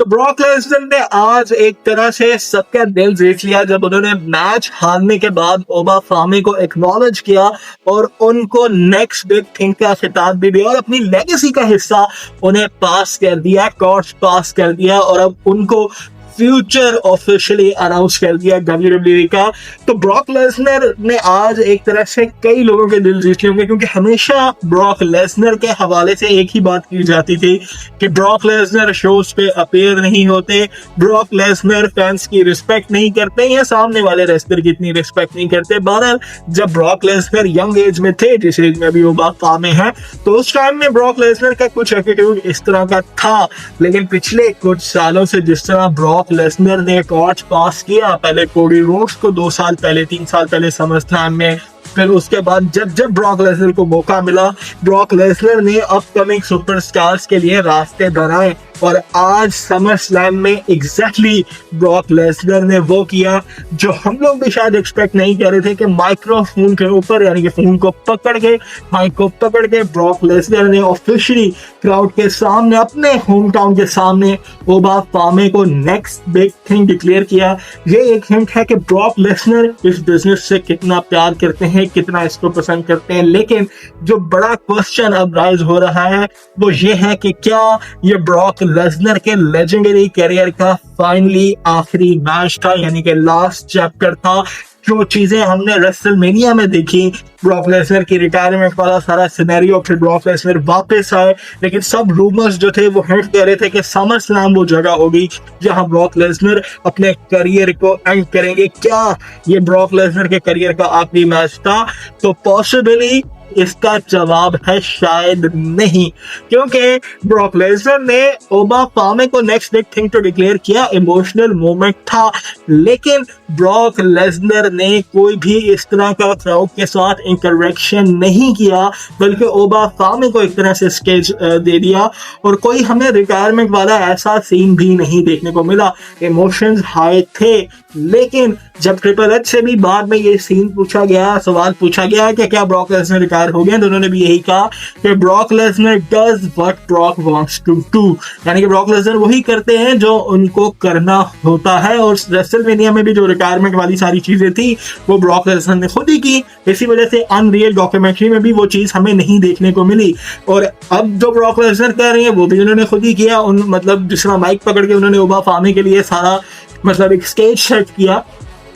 तो Brock Lesnar ने आज एक तरह से सबका दिल जीत लिया जब उन्होंने मैच हारने के बाद ओबा फामी को एक्नॉलेज किया और उनको नेक्स्ट बिग थिंग का खिताब भी दिया और अपनी लेगेसी का हिस्सा उन्हें पास कर दिया, कोर्स पास कर दिया और अब उनको फ्यूचर ऑफिशियली अनाउंस कर दिया WWE का। तो ब्रॉक लेसनर ने आज एक तरह से कई लोगों के दिल जीत लिए होंगे, क्योंकि हमेशा ब्रॉक लेसनर के हवाले से एक ही बात की जाती थी कि ब्रॉक लेसनर शोज पे अपीयर नहीं होते, ब्रॉक लेसनर फैंस की रिस्पेक्ट नहीं करते या सामने वाले रेसलर की इतनी रिस्पेक्ट नहीं करते। बहरहाल जब ब्रॉक लेसनर यंग एज में थे, जिस एज में अभी वो बात में है, तो उस टाइम में ब्रॉक लेसनर का कुछ एटीट्यूड इस तरह का था। लेकिन पिछले कुछ सालों से जिस तरह ब्रॉक लेसनर ने टॉर्च पास किया, पहले कोडी रोड्स को 2 साल पहले 3 साल पहले समरस्लैम में, फिर उसके बाद जब ब्रॉक लेसनर को मौका मिला, ब्रॉक लेसनर ने अपकमिंग सुपरस्टार्स के लिए रास्ते बनाए और आज समर स्लैम में एग्जैक्टली ब्रॉक लेसनर ने वो किया जो हम लोग भी शायद एक्सपेक्ट नहीं कर रहे थे कि माइक्रोफोन के ऊपर, यानी कि फोन को पकड़ के, माइक को पकड़ के ब्रॉक लेसनर ने ऑफिशियली क्राउड के सामने, अपने होम टाउन के सामने ओबा फामी को नेक्स्ट बिग थिंग डिक्लेयर किया। ये एक हिंट है कि ब्रॉक लेसनर इस बिजनेस से कितना प्यार करते हैं, कितना इसको पसंद करते हैं। लेकिन जो बड़ा क्वेश्चन अब राइज हो रहा है वो ये है कि क्या ये ब्रॉक लेसनर के लेजेंडरी करियर का फाइनली आखिरी मैच था, यानी कि लास्ट चैप्टर था। जो चीजें हमने रेसलमेनिया में देखी, ब्रॉक लेसनर की रिटायरमेंट वाला सारा सिनेरियो, फिर ब्रॉक लेसनर वापस आए, लेकिन सब रूमर्स जो थे वो हिंट कर रहे थे कि समर स्लैम वो जगह होगी जहां ब्रॉक लेसनर अपने करियर को एंड करेंगे। क्या ये ब्रॉक लेसनर के करियर का आखिरी मैच था? तो पॉसिबली इसका जवाब है शायद नहीं, क्योंकि ब्रॉक लेसनर ने ओबा फामी को नेक्स्ट बिग थिंग तो डिक्लेयर किया, इमोशनल मोमेंट था, लेकिन ब्रॉक लेसनर ने कोई भी इस तरह का क्राउड के साथ इंटरेक्शन नहीं किया, बल्कि ओबा फामी को एक तरह से स्टेज दे दिया और कोई हमें रिटायरमेंट वाला ऐसा सीन भी नहीं देखने को मिला। इमोशंस हाई थे, लेकिन जब ट्रिपल एच से भी बाद में ये सीन पूछा गया, सवाल पूछा गया कि क्या ब्रॉक लेसनर रिटायर हो गए, तो उन्होंने भी यही कहा कि Brock Lesnar does what Brock wants to do, यानी कि ब्रॉक लेसनर वही करते हैं जो उनको करना होता है। और रेसलमेनिया में भी जो रिटायरमेंट वाली सारी चीजें थी वो ब्रॉक लेसनर ने खुद ही की, इसी वजह से अनरियल डॉक्यूमेंट्री में भी वो चीज हमें नहीं देखने को मिली। और अब जो ब्रॉक लेसनर कह रहे हैं वो भी उन्होंने खुद ही किया, उन मतलब जिस तरह माइक पकड़ के उन्होंने ओबा फामी के लिए सारा मतलब एक स्टेज सेट किया।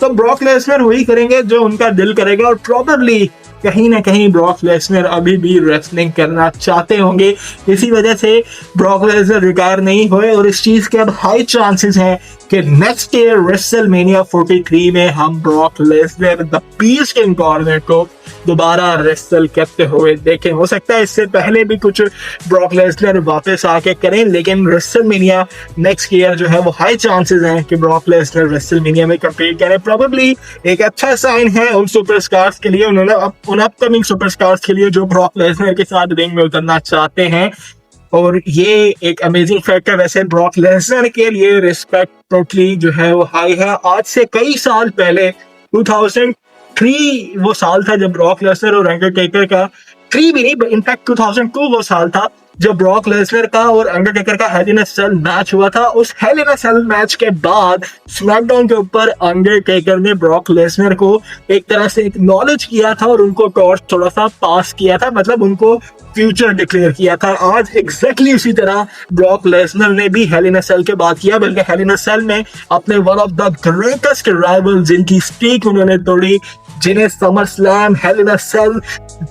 तो ब्रॉक लेसनर वही करेंगे जो उनका दिल करेगा और प्रोबेबली कहीं ना कहीं ब्रॉक लेसनर अभी भी रेसलिंग करना चाहते होंगे, इसी वजह से ब्रॉक लेसनर रिटायर नहीं हुए और इस चीज के अब हाई चांसेस हैं कि नेक्स्ट ईयर रेसलमेनिया 43 में हम ब्रॉक लेसनर द बीस्ट इनकॉर्नर को दोबारा रेसल करते हुए देखें। हो सकता है इससे पहले भी कुछ ब्रॉक लेसनर वापस आके करें, लेकिन रेसलमेनिया नेक्स्ट ईयर जो है वो हाई चांसेस हैं कि ब्रॉक लेसनर रेसलमेनिया में कंपीट करें। प्रोबेबली एक अच्छा साइन है उन सुपरस्टार्स के लिए, उन्होंने उन अपकमिंग सुपरस्टार्स के लिए जो ब्रॉक लेसनर के साथ रिंग में उतरना चाहते हैं। और ये एक अमेजिंग फैक्ट है। वैसे ब्रॉक लेसनर के लिए रिस्पेक्ट टोटली जो है वो हाई है। आज से कई साल पहले 2003 वो साल था जब ब्रॉक लेसनर और अंडरटेकर का, 3 भी नहीं इनफैक्ट 2002 वो साल था जब ब्रॉक लेसनर का और अंडरटेकर का hello in a cell match हुआ था। उस hello in a cell match के बाद स्मैकडाउन के ऊपर अंडरटेकर ने ब्रॉक लेसनर को एक तरह से एक्नॉलेज किया था और उनको टॉर्च थोड़ा सा पास किया था, मतलब उनको फ्यूचर डिक्लेयर किया था। आज एग्जैक्टली उसी तरह ब्रॉक लेसनर ने भी हेल इन अ सेल के बाद किया, बल्कि हेल इन अ सेल में अपने one of the greatest rival जिनकी स्ट्रीक उन्होंने तोड़ी, जिन्हें SummerSlam, hell in a cell,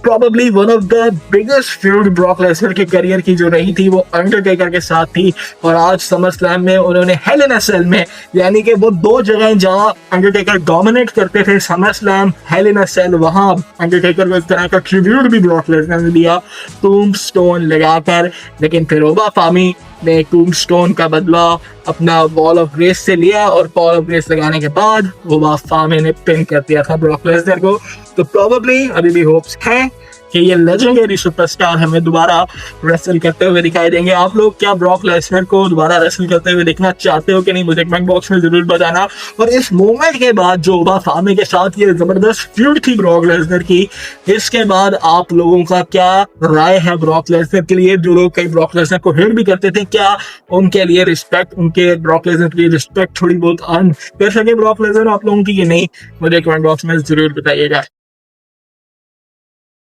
probably one of the biggest feud Brock Lesnar के करियर की जो रही थी वो अंडरटेकर के साथ थी। और आज समर स्लैम में उन्होंने हेल इन अ सेल में, यानी कि वो 2 जगह जहां अंडरटेकर डोमिनेट करते थे, summer slam, hell in a cell, वहां अंडरटेकर को इस तरह का ट्रिब्यूट भी ब्रॉक लेसनर ने दिया टूम्बस्टोन लगाकर। लेकिन फिर ओबा फामी ने टूम्बस्टोन का बदला अपना वॉल ऑफ ग्रेस से लिया और वॉल ऑफ ग्रेस लगाने के बाद ओबा फामी ने पिन कर दिया था ब्रॉक लेसनर को। तो प्रोबेबली अभी भी होप्स हैं कि ये लेजेंडरी सुपरस्टार हमें दोबारा रेसल करते हुए दिखाई देंगे। आप लोग क्या ब्रॉक लेसनर को दोबारा रेसल करते हुए देखना चाहते हो कि नहीं, मुझे कमेंट बॉक्स में जरूर बताना। और इस मोमेंट के बाद जो ओबा फामी के साथ ये जबरदस्त फ्यूड थी ब्रॉक लेसनर की, इसके बाद आप लोगों का क्या राय है ब्रॉक लेसनर के लिए? जो लोग कई ब्रॉक लेसनर को हेट भी करते थे, क्या उनके लिए रिस्पेक्ट, उनके ब्रॉक लेसनर के लिए रिस्पेक्ट थोड़ी बहुत अर्न कर सके ब्रॉक लेसनर आप लोगों की कि नहीं, मुझे कमेंट बॉक्स में जरूर बताइएगा।